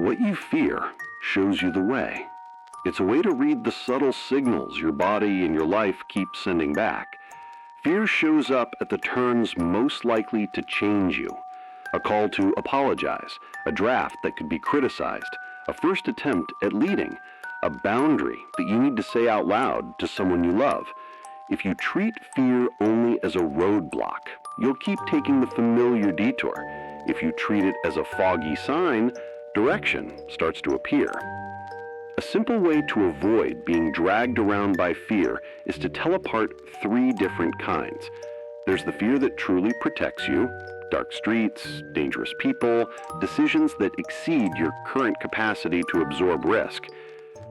What you fear shows you the way. It's a way to read the subtle signals your body and your life keep sending back. Fear shows up at the turns most likely to change you. A call to apologize, a draft that could be criticized, a first attempt at leading, a boundary that you need to say out loud to someone you love. If you treat fear only as a roadblock, you'll keep taking the familiar detour. If you treat it as a foggy sign, direction starts to appear. A simple way to avoid being dragged around by fear is to tell apart 3 different kinds. There's the fear that truly protects you, dark streets, dangerous people, decisions that exceed your current capacity to absorb risk.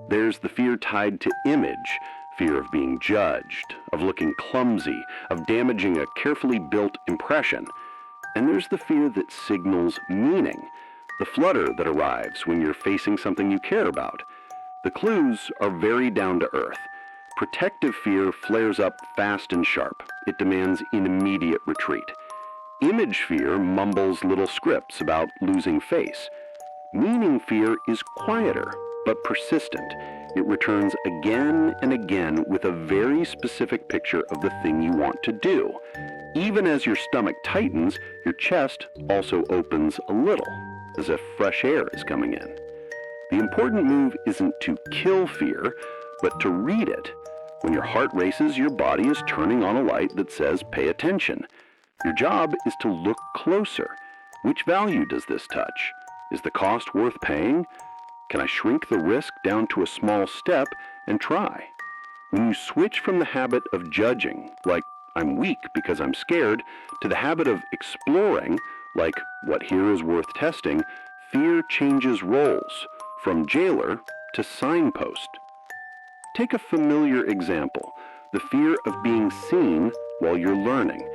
There's the fear tied to image, fear of being judged, of looking clumsy, of damaging a carefully built impression. And there's the fear that signals meaning, the flutter that arrives when you're facing something you care about. The clues are very down to earth. Protective fear flares up fast and sharp. It demands an immediate retreat. Image fear mumbles little scripts about losing face. Meaning fear is quieter, but persistent. It returns again and again with a very specific picture of the thing you want to do. Even as your stomach tightens, your chest also opens a little, as if fresh air is coming in. The important move isn't to kill fear, but to read it. When your heart races, your body is turning on a light that says, pay attention. Your job is to look closer. Which value does this touch? Is the cost worth paying? Can I shrink the risk down to a small step and try? When you switch from the habit of judging, like I'm weak because I'm scared, to the habit of exploring, like what here is worth testing, fear changes roles, from jailer to signpost. Take a familiar example, the fear of being seen while you're learning.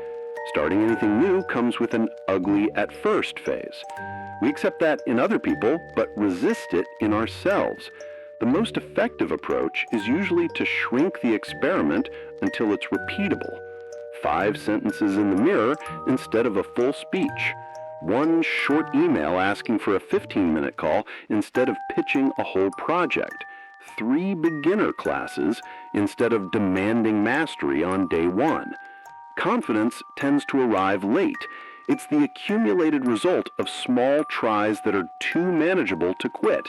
Starting anything new comes with an ugly at first phase. We accept that in other people, but resist it in ourselves. The most effective approach is usually to shrink the experiment until it's repeatable. 5 sentences in the mirror instead of a full speech. 1 short email asking for a 15-minute call instead of pitching a whole project. 3 beginner classes instead of demanding mastery on day 1. Confidence tends to arrive late. It's the accumulated result of small tries that are too manageable to quit.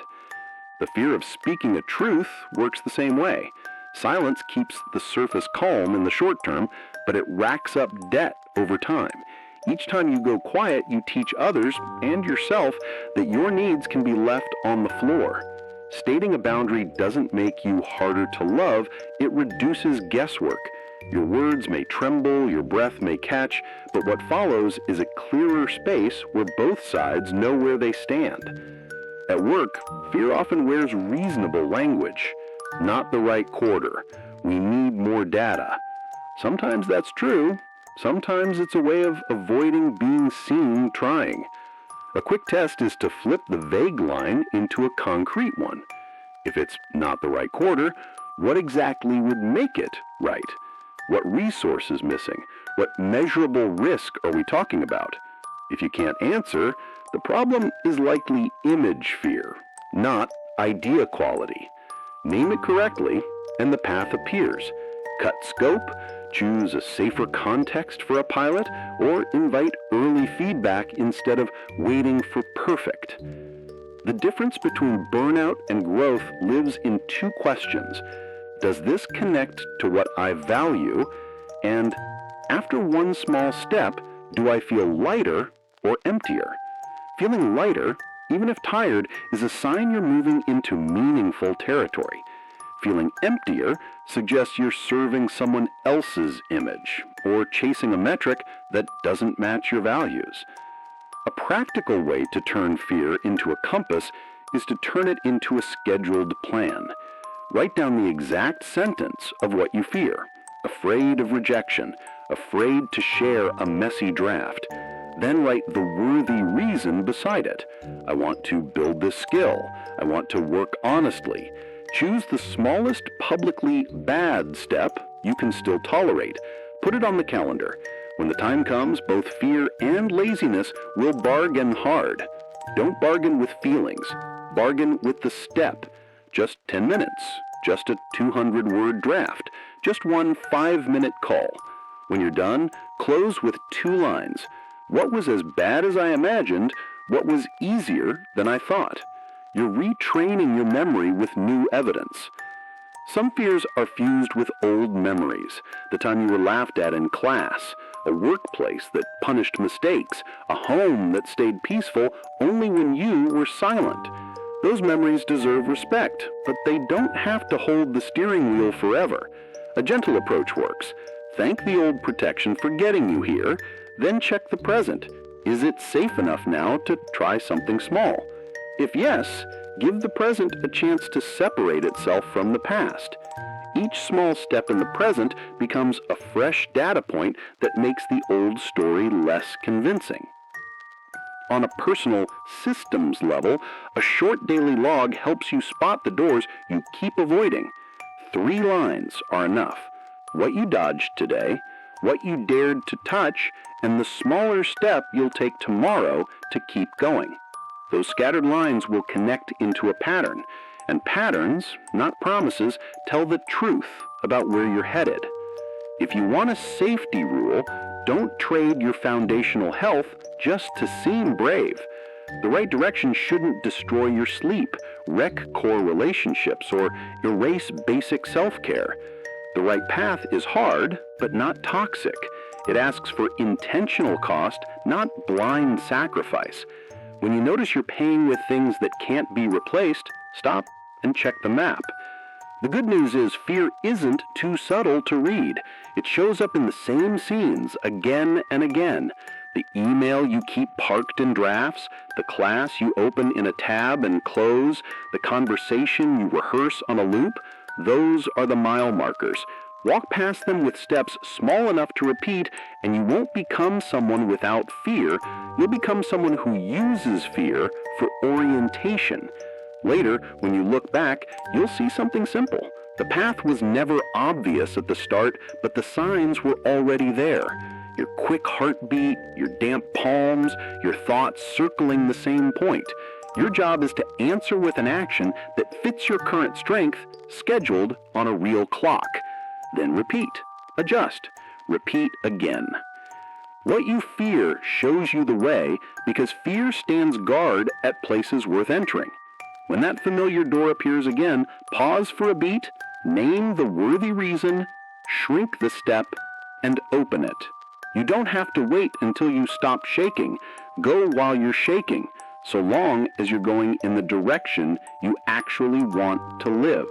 The fear of speaking a truth works the same way. Silence keeps the surface calm in the short term, but it racks up debt over time. Each time you go quiet, you teach others and yourself that your needs can be left on the floor. Stating a boundary doesn't make you harder to love, it reduces guesswork. Your words may tremble, your breath may catch, but what follows is a clearer space where both sides know where they stand. At work, fear often wears reasonable language. Not the right quarter. We need more data. Sometimes that's true. Sometimes it's a way of avoiding being seen trying. A quick test is to flip the vague line into a concrete one. If it's not the right quarter, what exactly would make it right? What resource is missing? What measurable risk are we talking about? If you can't answer, the problem is likely image fear, not idea quality. Name it correctly, and the path appears. Cut scope, choose a safer context for a pilot, or invite early feedback instead of waiting for perfect. The difference between burnout and growth lives in 2 questions. Does this connect to what I value? And after 1 small step, do I feel lighter or emptier? Feeling lighter, even if tired, is a sign you're moving into meaningful territory. Feeling emptier suggests you're serving someone else's image or chasing a metric that doesn't match your values. A practical way to turn fear into a compass is to turn it into a scheduled plan. Write down the exact sentence of what you fear. Afraid of rejection, afraid to share a messy draft. Then write the worthy reason beside it. I want to build this skill. I want to work honestly. Choose the smallest publicly bad step you can still tolerate. Put it on the calendar. When the time comes, both fear and laziness will bargain hard. Don't bargain with feelings. Bargain with the step. Just 10 minutes. Just a 200-word draft. Just one 5-minute call. When you're done, close with 2 lines. What was as bad as I imagined? What was easier than I thought? You're retraining your memory with new evidence. Some fears are fused with old memories. The time you were laughed at in class, a workplace that punished mistakes, a home that stayed peaceful only when you were silent. Those memories deserve respect, but they don't have to hold the steering wheel forever. A gentle approach works. Thank the old protection for getting you here, then check the present. Is it safe enough now to try something small? If yes, give the present a chance to separate itself from the past. Each small step in the present becomes a fresh data point that makes the old story less convincing. On a personal systems level, a short daily log helps you spot the doors you keep avoiding. 3 lines are enough. What you dodged today, what you dared to touch, and the smaller step you'll take tomorrow to keep going. Those scattered lines will connect into a pattern, and patterns, not promises, tell the truth about where you're headed. If you want a safety rule, don't trade your foundational health just to seem brave. The right direction shouldn't destroy your sleep, wreck core relationships, or erase basic self-care. The right path is hard, but not toxic. It asks for intentional cost, not blind sacrifice. When you notice you're paying with things that can't be replaced, stop and check the map. The good news is fear isn't too subtle to read. It shows up in the same scenes again and again. The email you keep parked in drafts, the class you open in a tab and close, the conversation you rehearse on a loop, those are the mile markers. Walk past them with steps small enough to repeat, and you won't become someone without fear. You'll become someone who uses fear for orientation. Later, when you look back, you'll see something simple. The path was never obvious at the start, but the signs were already there. Your quick heartbeat, your damp palms, your thoughts circling the same point. Your job is to answer with an action that fits your current strength, scheduled on a real clock. Then repeat, adjust, repeat again. What you fear shows you the way because fear stands guard at places worth entering. When that familiar door appears again, pause for a beat, name the worthy reason, shrink the step, and open it. You don't have to wait until you stop shaking. Go while you're shaking, so long as you're going in the direction you actually want to live.